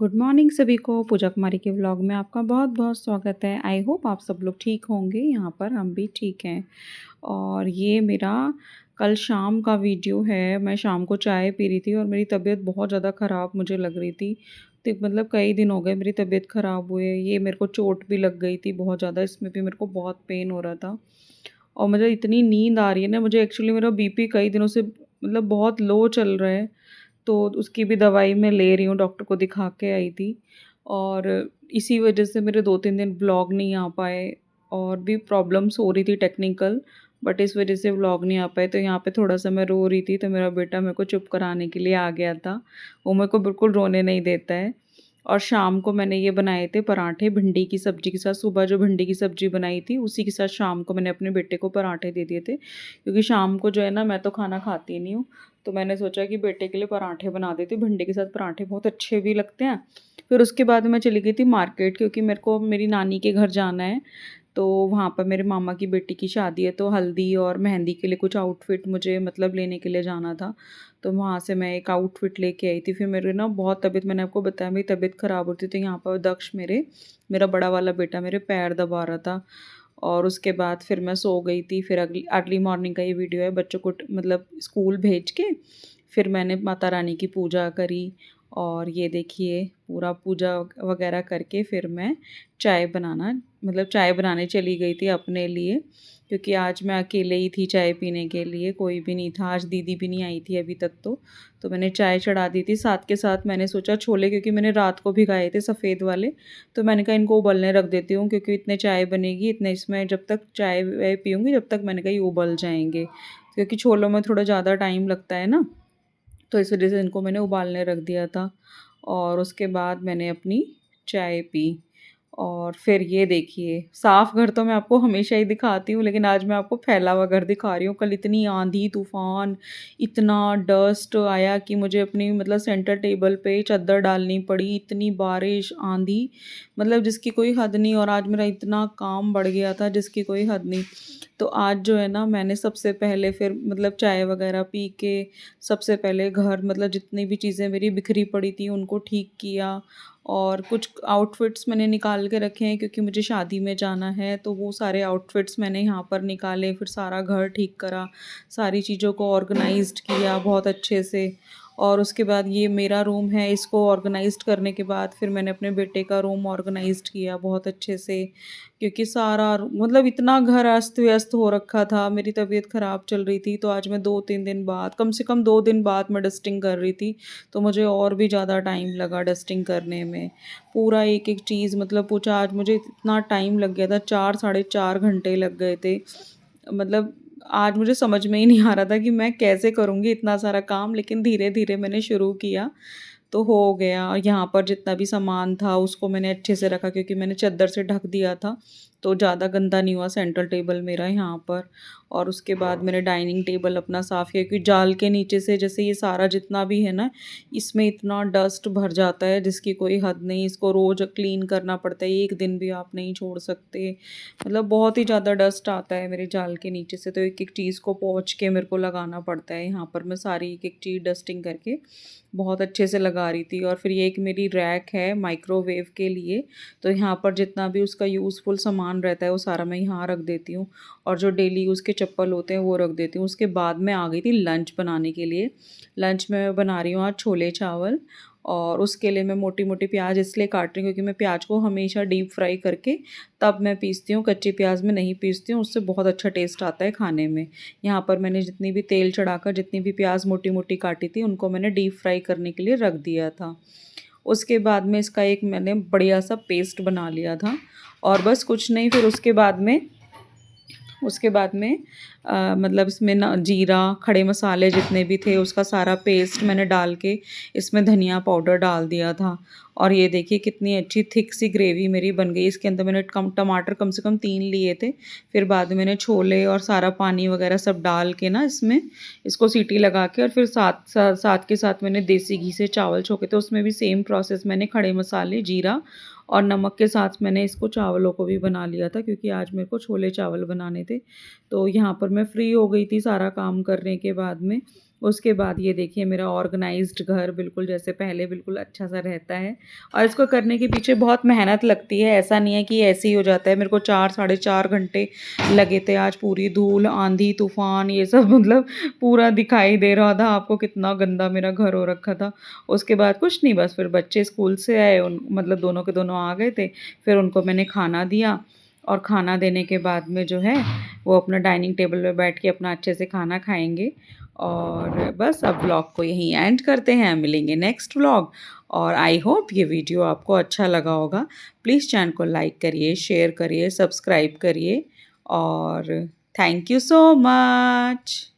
Good morning सभी को। पूजा कुमारी के व्लॉग में आपका बहुत बहुत स्वागत है। आई होप आप सब लोग ठीक होंगे। यहाँ पर हम भी ठीक हैं। और ये मेरा कल शाम का वीडियो है। मैं शाम को चाय पी रही थी और मेरी तबीयत बहुत ज़्यादा ख़राब मुझे लग रही थी। तो मतलब कई दिन हो गए मेरी तबीयत ख़राब हुए। ये मेरे को चोट भी लग गई थी बहुत ज़्यादा, इसमें भी मेरे को बहुत पेन हो रहा था। और मुझे इतनी नींद आ रही है ना, मुझे एक्चुअली मेरा बीपी कई दिनों से मतलब बहुत लो चल रहा है। तो उसकी भी दवाई मैं ले रही हूँ, डॉक्टर को दिखा के आई थी। और इसी वजह से मेरे 2-3 दिन व्लॉग नहीं आ पाए। और भी प्रॉब्लम्स हो रही थी टेक्निकल, बट इस वजह से व्लॉग नहीं आ पाए। तो यहाँ पे थोड़ा-सा मैं रो रही थी, तो मेरा बेटा मेरे को चुप कराने के लिए आ गया था। वो मेरे को बिल्कुल रोने नहीं देता है। और शाम को मैंने ये बनाए थे पराठे भिंडी की सब्ज़ी के साथ। सुबह जो भिंडी की सब्ज़ी बनाई थी उसी के साथ शाम को मैंने अपने बेटे को पराठे दे दिए थे, क्योंकि शाम को जो है ना, मैं तो खाना खाती नहीं हूँ। तो मैंने सोचा कि बेटे के लिए पराठे बना देती हूँ। भिंडी के साथ पराठे बहुत अच्छे भी लगते हैं। फिर उसके बाद मैं चली गई थी मार्केट, क्योंकि मेरे को मेरी नानी के घर जाना है। तो वहाँ पर मेरे मामा की बेटी की शादी है, तो हल्दी और मेहंदी के लिए कुछ आउटफिट मुझे मतलब लेने के लिए जाना था। तो वहाँ से मैं एक आउटफिट लेके आई थी। फिर मेरे ना बहुत तबीयत, मैंने आपको बताया मेरी तबीयत ख़राब होती थी। तो यहाँ पर दक्ष मेरा बड़ा वाला बेटा मेरे पैर दबा रहा था। और उसके बाद फिर मैं सो गई थी। फिर अगली अर्ली मॉर्निंग का ये वीडियो है। बच्चों को मतलब स्कूल भेज के फिर मैंने माता रानी की पूजा करी। और ये देखिए पूरा पूजा वगैरह करके फिर मैं चाय बनाने चली गई थी अपने लिए, क्योंकि आज मैं अकेले ही थी चाय पीने के लिए, कोई भी नहीं था। आज दीदी भी नहीं आई थी अभी तक। तो मैंने चाय चढ़ा दी थी। साथ के साथ मैंने सोचा छोले, क्योंकि मैंने रात को भिगाए थे सफ़ेद वाले, तो मैंने कहा इनको उबलने रख देती हूँ, क्योंकि इतने चाय बनेगी, इतने इसमें जब तक चाय वाय पीऊँगी जब तक मैंने कहा ये उबल जाएंगे, क्योंकि छोलों में थोड़ा ज़्यादा टाइम लगता है ना। तो इस वजह से इनको मैंने उबालने रख दिया था। और उसके बाद मैंने अपनी चाय पी। और फिर ये देखिए, साफ़ घर तो मैं आपको हमेशा ही दिखाती हूँ, लेकिन आज मैं आपको फैला हुआ घर दिखा रही हूँ। कल इतनी आंधी तूफ़ान, इतना डस्ट आया कि मुझे अपनी मतलब सेंटर टेबल पे चादर डालनी पड़ी। इतनी बारिश, आंधी, मतलब जिसकी कोई हद नहीं। और आज मेरा इतना काम बढ़ गया था जिसकी कोई हद नहीं। तो आज जो है ना, मैंने सबसे पहले फिर मतलब चाय वगैरह पी के सबसे पहले घर मतलब जितनी भी चीज़ें मेरी बिखरी पड़ी थी उनको ठीक किया। और कुछ आउटफिट्स मैंने निकाल के रखे हैं, क्योंकि मुझे शादी में जाना है। तो वो सारे आउटफिट्स मैंने यहाँ पर निकाले। फिर सारा घर ठीक करा, सारी चीज़ों को ऑर्गेनाइज्ड किया बहुत अच्छे से। और उसके बाद ये मेरा रूम है, इसको ऑर्गेनाइज्ड करने के बाद फिर मैंने अपने बेटे का रूम ऑर्गेनाइज्ड किया बहुत अच्छे से, क्योंकि सारा मतलब इतना घर अस्त व्यस्त हो रखा था। मेरी तबीयत ख़राब चल रही थी। तो आज मैं 2-3 दिन बाद, कम से कम 2 दिन बाद मैं डस्टिंग कर रही थी। तो मुझे और भी ज़्यादा टाइम लगा डस्टिंग करने में। पूरा एक-एक चीज़ मतलब पूछा, आज मुझे इतना टाइम लग गया था, 4 साढ़े 4 घंटे लग गए थे। मतलब आज मुझे समझ में ही नहीं आ रहा था कि मैं कैसे करूँगी इतना सारा काम, लेकिन धीरे-धीरे मैंने शुरू किया तो हो गया। और यहाँ पर जितना भी सामान था उसको मैंने अच्छे से रखा, क्योंकि मैंने चद्दर से ढक दिया था, तो ज़्यादा गंदा नहीं हुआ सेंट्रल टेबल मेरा यहाँ पर। और उसके बाद मैंने डाइनिंग टेबल अपना साफ़ किया, क्योंकि जाल के नीचे से जैसे ये सारा जितना भी है ना, इसमें इतना डस्ट भर जाता है जिसकी कोई हद नहीं। इसको रोज़ क्लीन करना पड़ता है, एक दिन भी आप नहीं छोड़ सकते। मतलब बहुत ही ज़्यादा डस्ट आता है मेरे जाल के नीचे से। तो एक-एक चीज़ को पोंछ के मेरे को लगाना पड़ता है। यहाँ पर मैं सारी एक-एक चीज़ डस्टिंग करके बहुत अच्छे से लगा रही थी। और फिर ये एक मेरी रैक है माइक्रोवेव के लिए, तो यहाँ पर जितना भी उसका यूज़फुल सामान रहता है वो सारा मैं यहाँ रख देती हूँ। और जो डेली यूज़ के चप्पल होते हैं वो रख देती हूँ। उसके बाद मैं आ गई थी लंच बनाने के लिए। लंच में मैं बना रही हूँ आज छोले चावल। और उसके लिए मैं मोटी-मोटी प्याज़ इसलिए काट रही हूँ, क्योंकि मैं प्याज को हमेशा डीप फ्राई करके तब मैं पीसती हूँ, कच्ची प्याज में नहीं पीसती हूँ, उससे बहुत अच्छा टेस्ट आता है खाने में। यहाँ पर मैंने जितनी भी तेल चढ़ाकर जितनी भी प्याज मोटी-मोटी काटी थी उनको मैंने डीप फ्राई करने के लिए रख दिया था। उसके बाद में इसका एक मैंने बढ़िया सा पेस्ट बना लिया था। और बस कुछ नहीं, फिर उसके बाद में मतलब इसमें ना जीरा, खड़े मसाले जितने भी थे उसका सारा पेस्ट मैंने डाल के इसमें धनिया पाउडर डाल दिया था। और ये देखिए कितनी अच्छी थिक सी ग्रेवी मेरी बन गई। इसके अंदर मैंने टमाटर कम से कम 3 लिए थे। फिर बाद में मैंने छोले और सारा पानी वगैरह सब डाल के ना इसमें इसको सीटी लगा के, और फिर साथ के साथ मैंने देसी घी से चावल छोके थे। उसमें भी सेम प्रोसेस, मैंने खड़े मसाले, जीरा और नमक के साथ मैंने इसको चावलों को भी बना लिया था, क्योंकि आज मेरे को छोले चावल बनाने थे। तो यहाँ पर मैं फ्री हो गई थी सारा काम करने के बाद में। उसके बाद ये देखिए मेरा ऑर्गनाइज़्ड घर बिल्कुल जैसे पहले बिल्कुल अच्छा-सा रहता है और इसको करने के पीछे बहुत मेहनत लगती है, ऐसा नहीं है कि ऐसे ही हो जाता है। मेरे को 4 साढ़े 4 घंटे लगे थे आज पूरी धूल, आँधी, तूफ़ान ये सब मतलब पूरा दिखाई दे रहा था आपको कितना गंदा मेरा घर हो रखा था। उसके बाद कुछ नहीं बस फिर बच्चे स्कूल से आए उन मतलब दोनों के दोनों आ गए थे, फिर उनको मैंने खाना दिया और खाना देने के बाद में जो है वो अपना डाइनिंग टेबल पे बैठ के अपना अच्छे से खाना खाएँगे और बस अब व्लॉग को यहीं एंड करते हैं, मिलेंगे नेक्स्ट व्लॉग और आई होप ये वीडियो आपको अच्छा लगा होगा। प्लीज़ चैनल को लाइक करिए, शेयर करिए, सब्सक्राइब करिए और थैंक यू सो मच।